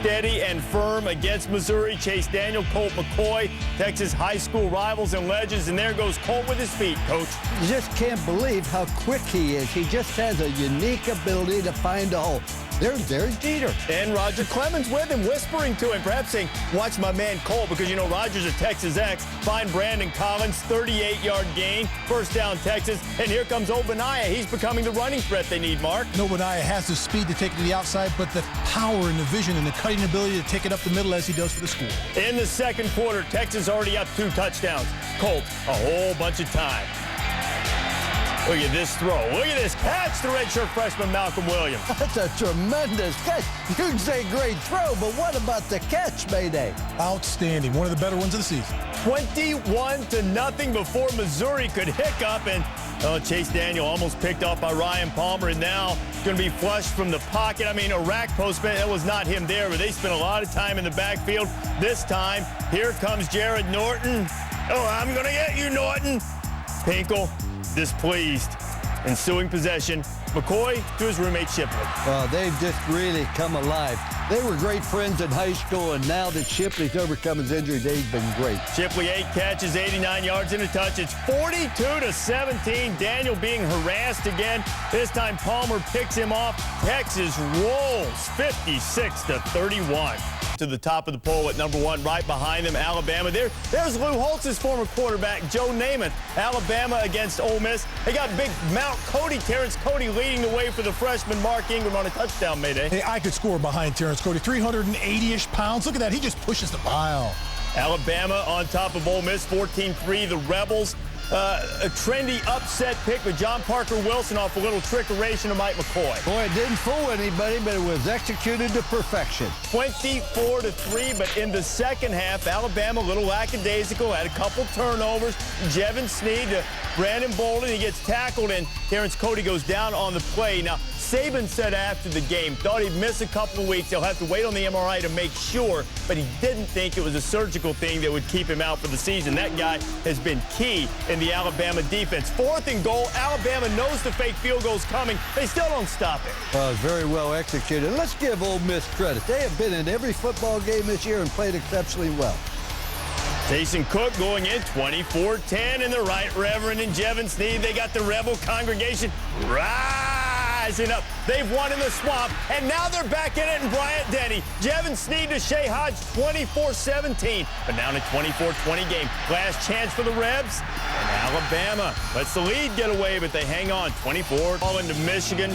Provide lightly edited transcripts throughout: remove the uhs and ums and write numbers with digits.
steady and firm against Missouri. Chase Daniel, Colt McCoy, Texas high school rivals and legends. And there goes Colt with his feet, Coach. You just can't believe how quick he is. He just has a unique ability to find a hole. There's Jeter. And Roger Clemens with him, whispering to him, perhaps saying, watch my man Colt, because, you know, Roger's a Texas X. Find Brandon Collins, 38-yard gain, first down Texas. And here comes Ogbonnaya. He's becoming the running threat they need, Mark. Ogbonnaya has the speed to take it to the outside, but the power and the vision and the cutting ability to take it up the middle as he does for the school. In the second quarter, Texas already up 2 touchdowns. Colt, a whole bunch of time. Look at this throw. Look at this catch, the redshirt freshman Malcolm Williams. That's a tremendous catch. You'd say great throw, but what about the catch, Mayday? Outstanding. One of the better ones of the season. 21-0 before Missouri could hiccup, and Chase Daniel almost picked off by Ryan Palmer, and now going to be flushed from the pocket. I mean, a rack postman, that was not him there, but they spent a lot of time in the backfield. This time, here comes Jared Norton. Oh, I'm going to get you, Norton. Pinkel displeased. Ensuing possession, McCoy to his roommate Shipley. Well, they've just really come alive. They were great friends in high school, and now that Shipley's overcome his injury, they've been great. Shipley, 8 catches, 89 yards and a touch. It's 42-17. Daniel being harassed again. This time Palmer picks him off. Texas rolls 56-31. To the top of the poll at number 1, right behind them, Alabama. There's Lou Holtz's former quarterback, Joe Namath. Alabama against Ole Miss. They got big Mount Cody, Terrence Cody leading the way for the freshman Mark Ingram on a touchdown, Mayday. Hey, I could score behind Terrence Cody. 380-ish pounds. Look at that. He just pushes the pile. Alabama on top of Ole Miss, 14-3. The Rebels. A trendy upset pick with John Parker Wilson off a little trickeration of Mike McCoy. Boy, it didn't fool anybody, but it was executed to perfection. 24-3, but in the second half, Alabama a little lackadaisical, had a couple turnovers. Jevin Sneed to Brandon Bolden. He gets tackled, and Terrence Cody goes down on the play. Now, Saban said after the game, thought he'd miss a couple of weeks. He'll have to wait on the MRI to make sure, but he didn't think it was a surgical thing that would keep him out for the season. That guy has been key in the Alabama defense. 4th and goal. Alabama knows the fake field goal's coming. They still don't stop it. Well, it was very well executed. Let's give Ole Miss credit. They have been in every football game this year and played exceptionally well. Taysom Cook going in 24-10, and the Right Reverend and Jevin Sneed, they got the Rebel congregation rising up. They've won in the swamp, and now they're back in it in Bryant-Denny. Jevin Sneed to Shea Hodge, 24-17, but now in a 24-20 game. Last chance for the Rebs, and Alabama lets the lead get away, but they hang on, 24. All into Michigan.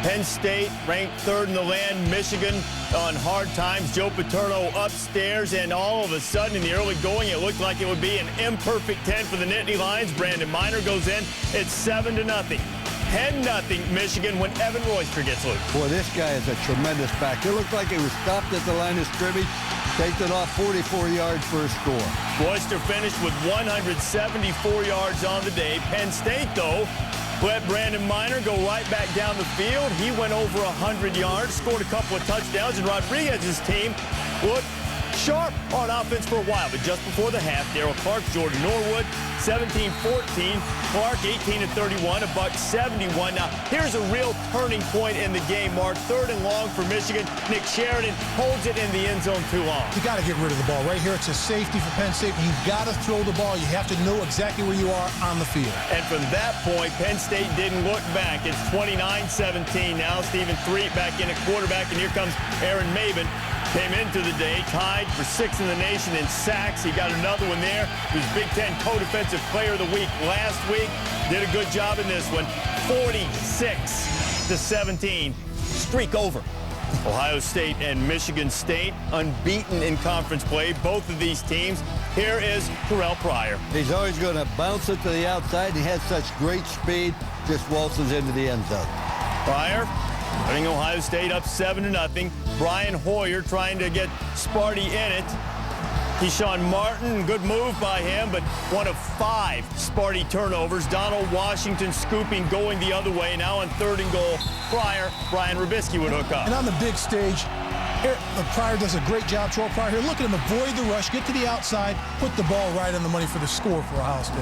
Penn State ranked 3rd in the land. Michigan on hard times. Joe Paterno upstairs, and all of a sudden in the early going, it looked like it would be an imperfect 10 for the Nittany Lions. Brandon Miner goes in. It's 7-0. 10-0 Michigan when Evan Royster gets loose. Boy, this guy is a tremendous back. It looked like he was stopped at the line of scrimmage, takes it off 44 yards for a score. Royster finished with 174 yards on the day. Penn State, though, let Brandon Miner go right back down the field. He went over 100 yards, scored a couple of touchdowns, and Rodriguez's team looked sharp on offense for a while, but just before the half, Darrell Clark, Jordan Norwood, 17-14. Clark, 18-31, $171. Now, here's a real turning point in the game, Mark. 3rd and long for Michigan. Nick Sheridan holds it in the end zone too long. You got to get rid of the ball. Right here, it's a safety for Penn State. You've got to throw the ball. You have to know exactly where you are on the field. And from that point, Penn State didn't look back. It's 29-17 now. Stephen Threet back in at quarterback, and here comes Aaron Maven. Came into the day, tied for 6th in the nation in sacks. He got another one there. He was Big Ten Co-Defensive Player of the Week last week. Did a good job in this one. 46-17. Streak over. Ohio State and Michigan State unbeaten in conference play. Both of these teams. Here is Terrell Pryor. He's always going to bounce it to the outside. He has such great speed, just waltzes into the end zone. Pryor putting Ohio State up 7-0. Brian Hoyer trying to get Sparty in it. Keyshawn Martin, good move by him, but one of 5 Sparty turnovers. Donald Washington scooping, going the other way. Now on 3rd and goal, Pryor, Brian Robisky would hook up. And on the big stage, Pryor does a great job. Terrell Pryor here. Look at him avoid the rush, get to the outside, put the ball right on the money for the score for Ohio State.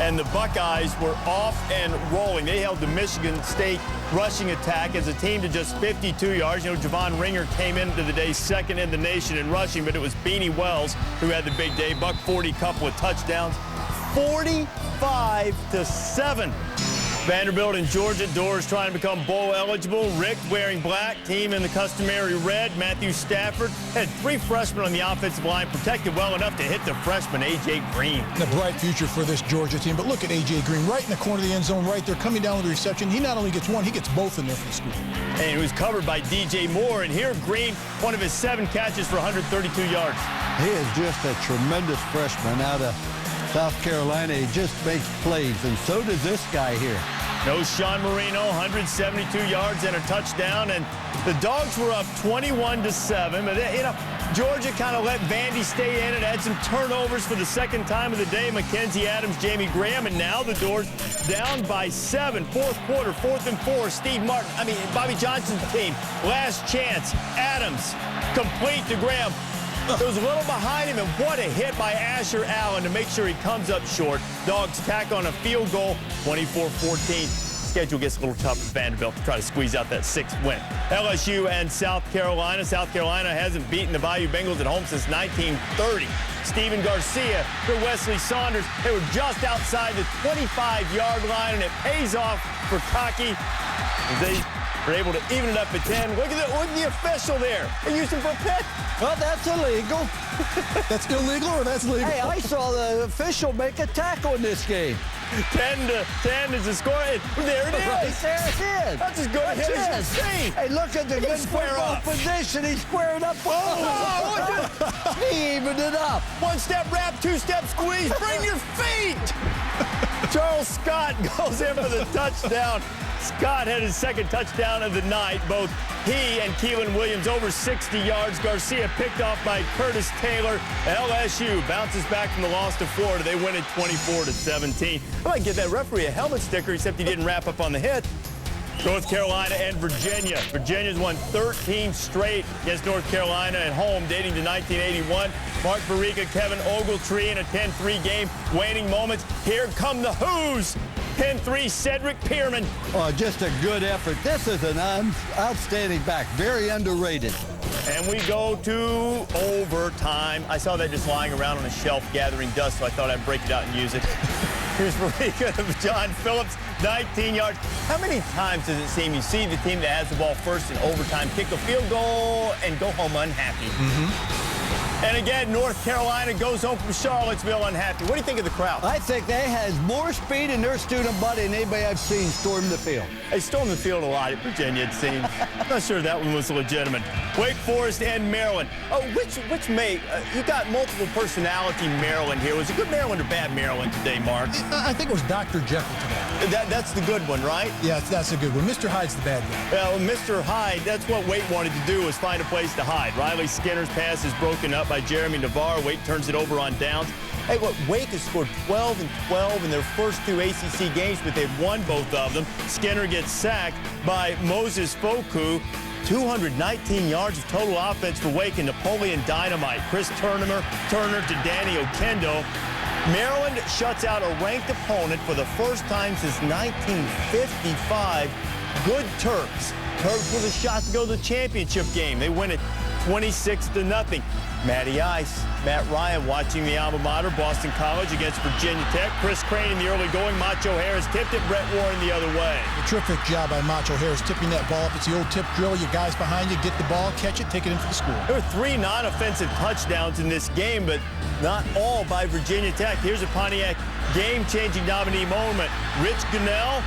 And the Buckeyes were off and rolling. They held the Michigan State rushing attack as a team to just 52 yards. You know, Javon Ringer came into the day second in the nation in rushing, but it was Beanie Wells who had the big day. Buck 40, couple of touchdowns. 45-7. Vanderbilt and Georgia Doors trying to become bowl eligible. Rick wearing black, team in the customary red. Matthew Stafford had 3 freshmen on the offensive line, protected well enough to hit the freshman, A.J. Green. A bright future for this Georgia team, but look at A.J. Green right in the corner of the end zone right there, coming down with the reception. He not only gets one, he gets both in there for the school. And he was covered by D.J. Moore, and here Green, one of his 7 catches for 132 yards. He is just a tremendous freshman out of South Carolina. He just makes plays, and so does this guy here. No Sean Marino, 172 yards and a touchdown, and the Dogs were up 21-7. But you know, Georgia kind of let Vandy stay in and had some turnovers for the second time of the day. Mackenzie Adams, Jamie Graham, and now the Doors down by 7. Fourth quarter, 4th and 4. Steve Martin, Bobby Johnson's team, last chance. Adams complete to Graham. It was a little behind him, and what a hit by Asher Allen to make sure he comes up short. Dogs tack on a field goal, 24-14. Schedule gets a little tough for Vanderbilt to try to squeeze out that 6th win. LSU and South Carolina. South Carolina hasn't beaten the Bayou Bengals at home since 1930. Steven Garcia to Wesley Saunders. They were just outside the 25-yard line, and it pays off for Cocky. They were able to even it up at 10. Look at the official there. They used him for a pick. Well, that's illegal. That's illegal or that's legal? Hey, I saw the official make a tackle in this game. 10-10 is the score. There it is. Right there it is. That's as good a hit as you've seen. Hey, look at the good football position. He's squaring up. Oh, he evened it up. 1-step wrap, 2-step squeeze. Bring your feet. Charles Scott goes in for the touchdown. Scott had his 2nd touchdown of the night. Both he and Keelan Williams over 60 yards. Garcia picked off by Curtis Taylor. LSU bounces back from the loss to Florida. They win it 24-17. I might give that referee a helmet sticker, except he didn't wrap up on the hit. North Carolina and Virginia. Virginia's won 13 straight against North Carolina at home, dating to 1981. Mark Bariga, Kevin Ogletree in a 10-3 game. Waning moments. Here come the Who's. 10-3, Cedric Pierman. Oh, just a good effort. This is an outstanding back. Very underrated. And we go to overtime. I saw that just lying around on a shelf gathering dust, so I thought I'd break it out and use it. Here's Bariga of John Phillips, 19 yards. How many times does it seem you see the team that has the ball first in overtime kick a field goal and go home unhappy? And again, North Carolina goes home from Charlottesville unhappy. What do you think of the crowd? I think they has more speed in their student body than anybody I've seen storm the field. They stormed the field a lot at Virginia, it seems. I'm not sure that one was legitimate. Wake Forest and Maryland. Oh, which May? You got multiple personality Maryland here. Was it good Maryland or bad Maryland today, Mark? I think it was Dr. Jekyll today. That's the good one, right? Yeah, that's a good one. Mr. Hyde's the bad guy. Well, Mr. Hyde, that's what Wake wanted to do, was find a place to hide. Riley Skinner's pass is broken up by Jeremy Navarre. Wake turns it over on downs. Hey, look, Wake has scored 12 and 12 in their first 2 ACC games, but they've won both of them. Skinner gets sacked by Moses Foku. 219 yards of total offense for Wake and Napoleon Dynamite. Chris Turner to Danny Okendo. Maryland shuts out a ranked opponent for the first time since 1955. Good Terps. Terps with a shot to go to the championship game. They win it 26-0. Matty Ice, Matt Ryan watching the alma mater, Boston College against Virginia Tech. Chris Crane in the early going. Macho Harris tipped it. Brett Warren the other way. A terrific job by Macho Harris tipping that ball up. It's the old tip drill. You guys behind you, get the ball, catch it, take it in for the score. There were 3 non-offensive touchdowns in this game, but not all by Virginia Tech. Here's a Pontiac game-changing nominee moment. Rich Gunnell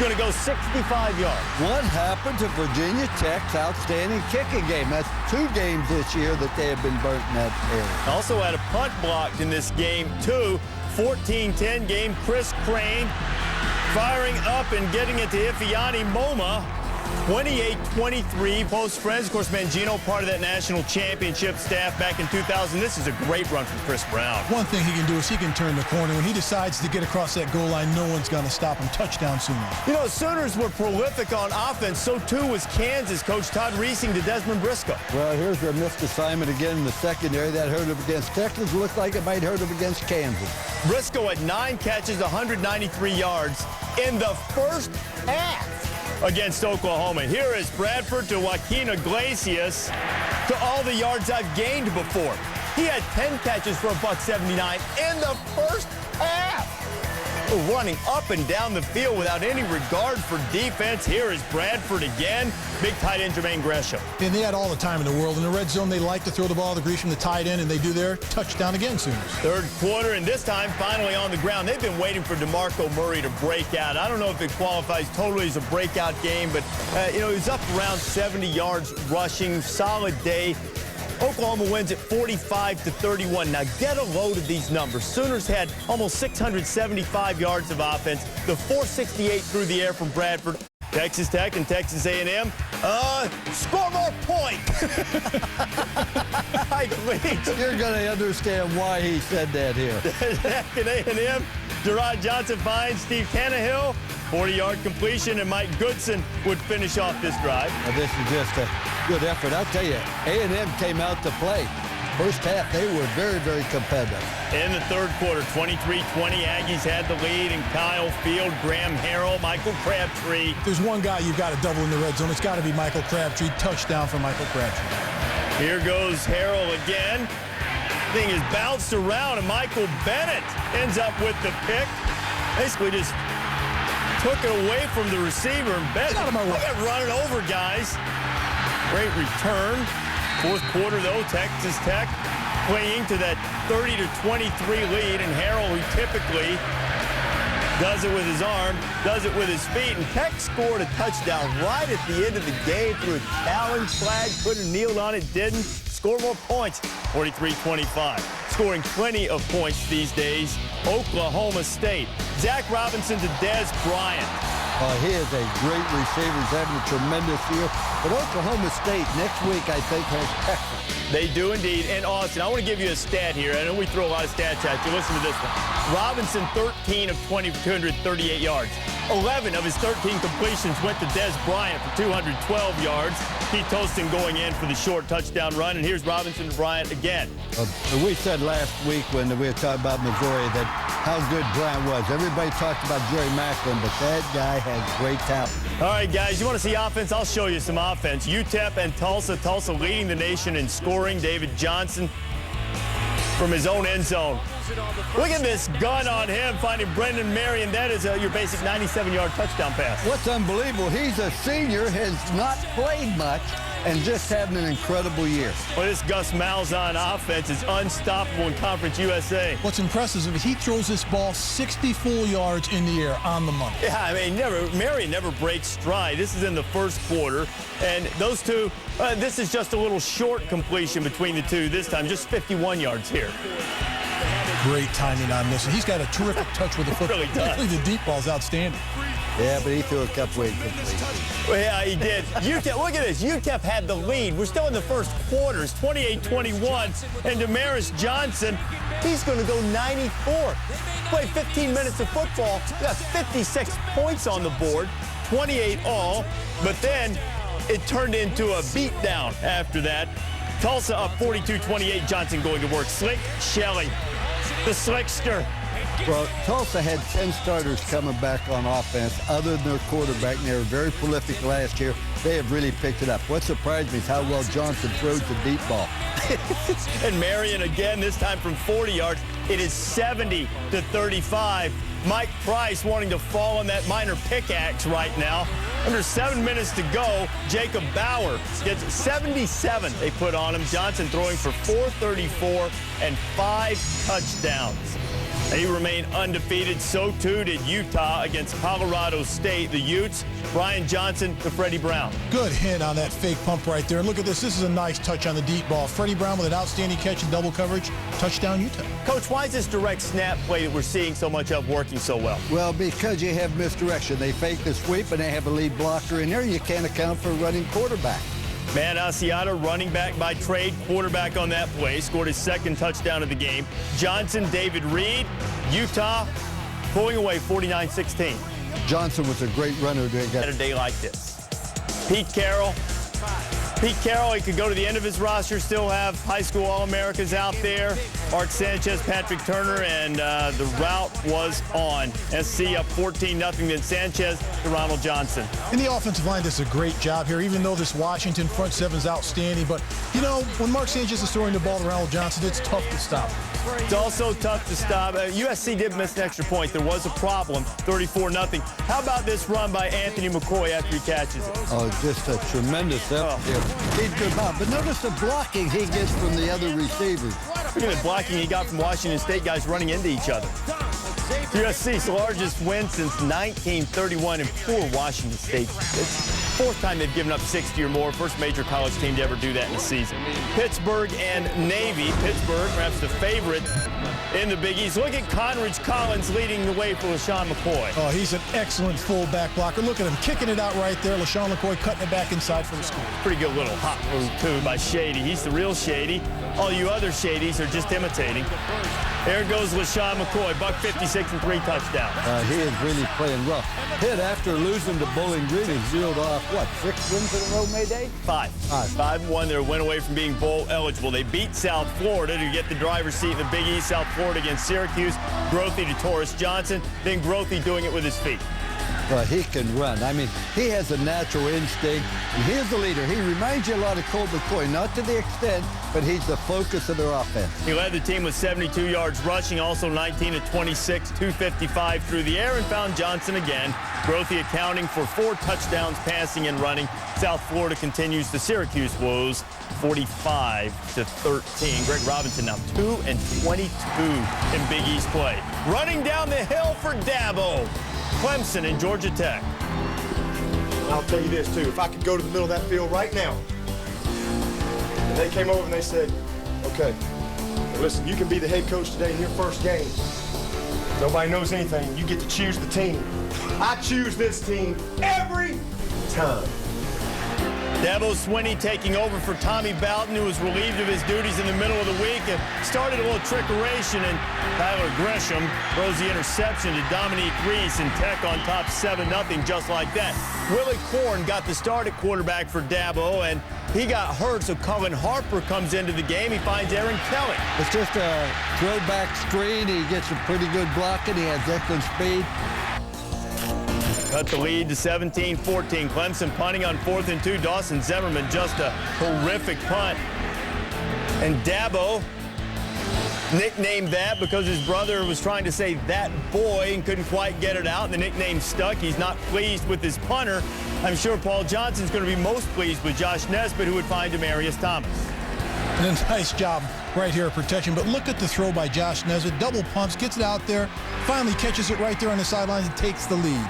going to go 65 yards. What happened to Virginia Tech's outstanding kicking game? That's 2 games this year that they have been burnt in that area. Also had a punt blocked in this game, too. 14-10 game. Chris Crane firing up and getting it to Ifeanyi Moma. 28-23. Close friends. Of course, Mangino, part of that national championship staff back in 2000. This is a great run from Chris Brown. One thing he can do is he can turn the corner. When he decides to get across that goal line, no one's going to stop him. Touchdown Sooners. You know, Sooners were prolific on offense. So, too, was Kansas. Coach Todd Reesing to Desmond Briscoe. Well, here's a missed assignment again in the secondary. That hurt him against Texas. Looked like it might hurt him against Kansas. Briscoe had 9 catches, 193 yards in the first half against Oklahoma. Here is Bradford to Joaquin Iglesias to all the yards I've gained before. He had 10 catches for $179 in the first half. Running up and down the field without any regard for defense. Here is Bradford again. Big tight end Jermaine Gresham. And they had all the time in the world. In the red zone, they like to throw the ball to Gresham, the tight end, and they do their touchdown again, Sooners. Third quarter, and this time finally on the ground. They've been waiting for DeMarco Murray to break out. I don't know if it qualifies totally as a breakout game, but, you know, he's up around 70 yards rushing. Solid day. Oklahoma wins at 45-31. Now get a load of these numbers. Sooners had almost 675 yards of offense. The 468 through the air from Bradford. Texas Tech and Texas A&M. Score more points. You're going to understand why he said that here. Tech and A&M. Gerard Johnson finds Steve Tannehill. 40-yard completion, and Mike Goodson would finish off this drive. Well, this is just a good effort. I'll tell you, A&M came out to play. First half, they were very, very competitive. In the third quarter, 23-20, Aggies had the lead, and Kyle Field, Graham Harrell, Michael Crabtree. There's one guy you've got to double in the red zone. It's got to be Michael Crabtree. Touchdown for Michael Crabtree. Here goes Harrell again. Thing is bounced around, and Michael Bennett ends up with the pick. Basically just took it away from the receiver, and Bennett, look at running over guys. Great return. Fourth quarter, though, Texas Tech clinging to that 30-23 lead, and Harrell, who typically does it with his arm, does it with his feet, and Tech scored a touchdown right at the end of the game through a challenge flag, could have kneeled on it, didn't. Score more points, 43-25. Scoring plenty of points these days, Oklahoma State. Zach Robinson to Dez Bryant. He is a great receiver. He's having a tremendous year. But Oklahoma State next week, I think, has Texas. They do indeed. And Austin, I want to give you a stat here. I know we throw a lot of stats at you. Listen to this one. Robinson, 13 of 20 for 238 yards. 11 of his 13 completions went to Dez Bryant for 212 yards. Pete Tostin going in for the short touchdown run. And here's Robinson to Bryant again. We said last week when we were talking about Missouri that how good Bryant was. Everybody talked about Jerry Macklin, but that guy has great talent. All right, guys, you want to see offense? I'll show you some offense. UTEP and Tulsa. Tulsa leading the nation in scoring. David Johnson from his own end zone. Look at this gun on him, finding Brendan Marion. That is your basic 97-yard touchdown pass. What's unbelievable, he's a senior, has not played much, and just having an incredible year. Well, this Gus Malzahn offense is unstoppable in Conference USA. What's impressive is he throws this ball 64 yards in the air on the money. Yeah, I mean, Marion never breaks stride. This is in the first quarter, and those two, this is just a little short completion between the two this time, just 51 yards here. Great timing on this. He's got a terrific touch with the football. Really does. Particularly the deep ball's outstanding. Yeah, but he threw a couple of incompletions. Well, yeah, he did. UTEP, look at this. UTEP had the lead. We're still in the first quarters, 28-21. And Damaris Johnson, he's going to go 94. Played 15 minutes of football. Got 56 points on the board, 28 all. But then it turned into a beatdown after that. Tulsa up 42-28. Johnson going to work. Slick Shelley, the slickster. Well, Tulsa had 10 starters coming back on offense other than their quarterback, and they were very prolific last year. They have really picked it up. What surprised me is how well Johnson throws the deep ball. And Marion again, this time from 40 yards. It is 70-35. Mike Price wanting to fall on that minor pickaxe right now. Under 7 minutes to go, Jacob Bauer gets 77 they put on him. Johnson throwing for 434 and 5 touchdowns. They remain undefeated. So too did Utah against Colorado State. The Utes, Brian Johnson to Freddie Brown. Good hit on that fake pump right there. And look at this. This is a nice touch on the deep ball. Freddie Brown with an outstanding catch and double coverage. Touchdown, Utah. Coach, why is this direct snap play that we're seeing so much of working so well? Well, because you have misdirection. They fake the sweep, and they have a lead blocker in there. You can't account for a running quarterback. Man Asiata, running back by trade, quarterback on that play, scored his second touchdown of the game. Johnson, David Reed, Utah pulling away 49-16. Johnson was a great runner. At a day like this. Pete Carroll, he could go to the end of his roster, still have high school All-Americans out there. Mark Sanchez, Patrick Turner, and the route was on. SC up 14-0, then Sanchez to Ronald Johnson. And the offensive line does a great job here, even though this Washington front seven is outstanding. But, you know, when Mark Sanchez is throwing the ball to Ronald Johnson, it's tough to stop. It's also tough to stop. USC did miss an extra point. There was a problem, 34-0. How about this run by Anthony McCoy after he catches it? Oh, just a tremendous effort. He's good ball. But notice the blocking he gets from the other receivers. Look at the blocking he got from Washington State, guys running into each other. USC's largest win since 1931 in poor Washington State. It's the fourth time they've given up 60 or more. First major college team to ever do that in a season. Pittsburgh and Navy. Pittsburgh, perhaps the favorite in the Big East. Look at Conridge Collins leading the way for LaShawn McCoy. Oh, he's an excellent fullback blocker. Look at him kicking it out right there. LaShawn McCoy cutting it back inside for the score. Pretty good little hot move, too, by Shady. He's the real Shady. All you other Shadies are just imitating. There goes LaShawn McCoy, buck 56 and 3 touchdowns. He is really playing rough. Pitt, after losing to Bowling Green, has zeroed off, what, 6 wins in a row, Mayday? 5-1. They're a win away from being bowl eligible. They beat South Florida to get the driver's seat in the Big East. South Florida against Syracuse. Grothy to Torres Johnson. Then Grothy doing it with his feet. Well, he can run. I mean, he has a natural instinct. And he's the leader. He reminds you a lot of Colt McCoy, not to the extent, but he's the focus of their offense. He led the team with 72 yards rushing, also 19 of 26, 255 through the air, and found Johnson again. Grothy accounting for 4 touchdowns passing and running. South Florida continues the Syracuse woes, 45-13. Greg Robinson now 2 and 22 in Big East play. Running down the hill for Dabo. Clemson and Georgia Tech. I'll tell you this, too. If I could go to the middle of that field right now, and they came over and they said, okay, listen, you can be the head coach today in your first game. Nobody knows anything. You get to choose the team. I choose this team every time. Dabo Swinney taking over for Tommy Boughton, who was relieved of his duties in the middle of the week and started a little trickeration, and Tyler Gresham throws the interception to Dominique Reese, and Tech on top 7-0 just like that. Willie Korn got the start at quarterback for Dabo, and he got hurt, so Cullen Harper comes into the game. He finds Aaron Kelly. It's just a throwback screen. He gets a pretty good blocking. He has excellent speed. Cut the lead to 17-14. Clemson punting on 4th and 2. Dawson Zimmerman, just a horrific punt. And Dabo nicknamed that because his brother was trying to say that boy and couldn't quite get it out. And the nickname stuck. He's not pleased with his punter. I'm sure Paul Johnson's going to be most pleased with Josh Nesbitt, who would find Demarius Thomas. And a nice job right here of protection. But look at the throw by Josh Nesbitt. Double pumps, gets it out there, finally catches it right there on the sidelines and takes the lead.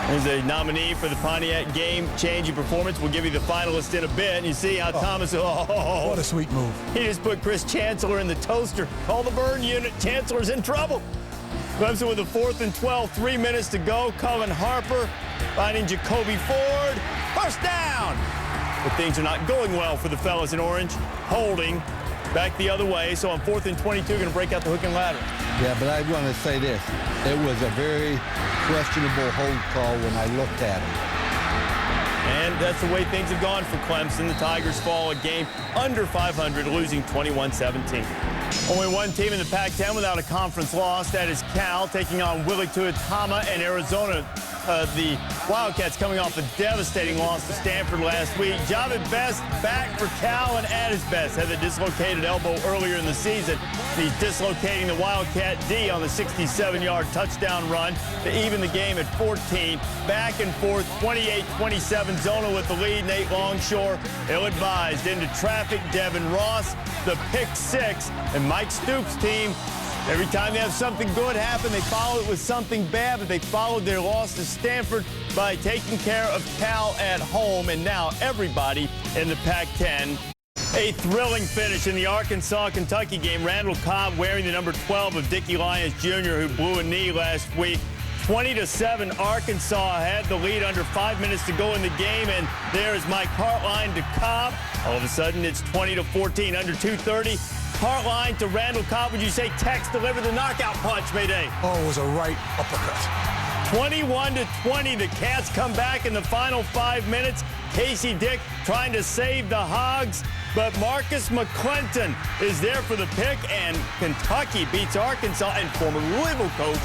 There's a nominee for the Pontiac game-changing performance. We'll give you the finalist in a bit. And you see how Thomas, what a sweet move. He just put Chris Chancellor in the toaster. Call the burn unit. Chancellor's in trouble. Clemson with a 4th and 12, 3 minutes to go. Cullen Harper finding Jacoby Ford. First down. But things are not going well for the fellas in orange. Holding back the other way. So on 4th and 22, going to break out the hook and ladder. Yeah, but I want to say this. It was a very questionable hold call when I looked at it. And that's the way things have gone for Clemson. The Tigers fall a game under 500, losing 21-17. Only one team in the Pac-10 without a conference loss. That is Cal, taking on Willie Tuatama and Arizona. The Wildcats coming off a devastating loss to Stanford last week. Javid Best back for Cal, and at his best had the dislocated elbow earlier in the season. He's dislocating the Wildcat D on the 67-yard touchdown run to even the game at 14. Back and forth, 28-27. Zona with the lead. Nate Longshore, ill-advised into traffic. Devin Ross, the pick 6, and Mike Stoops' team Every time they have something good happen, they follow it with something bad, but they followed their loss to Stanford by taking care of Cal at home, and now everybody in the Pac-10. A thrilling finish in the Arkansas-Kentucky game. Randall Cobb wearing the number 12 of Dickie Lyons Jr., who blew a knee last week. 20-7, Arkansas had the lead under 5 minutes to go in the game, and there is Mike Hartline to Cobb. All of a sudden, it's 20-14, under 2:30. Hartline to Randall Cobb. Would you say Tex delivered the knockout punch, Mayday? Oh, it was a right uppercut. 21-20, the Cats come back in the final 5 minutes. Casey Dick trying to save the Hogs, but Marcus McClinton is there for the pick, and Kentucky beats Arkansas, and former Louisville coach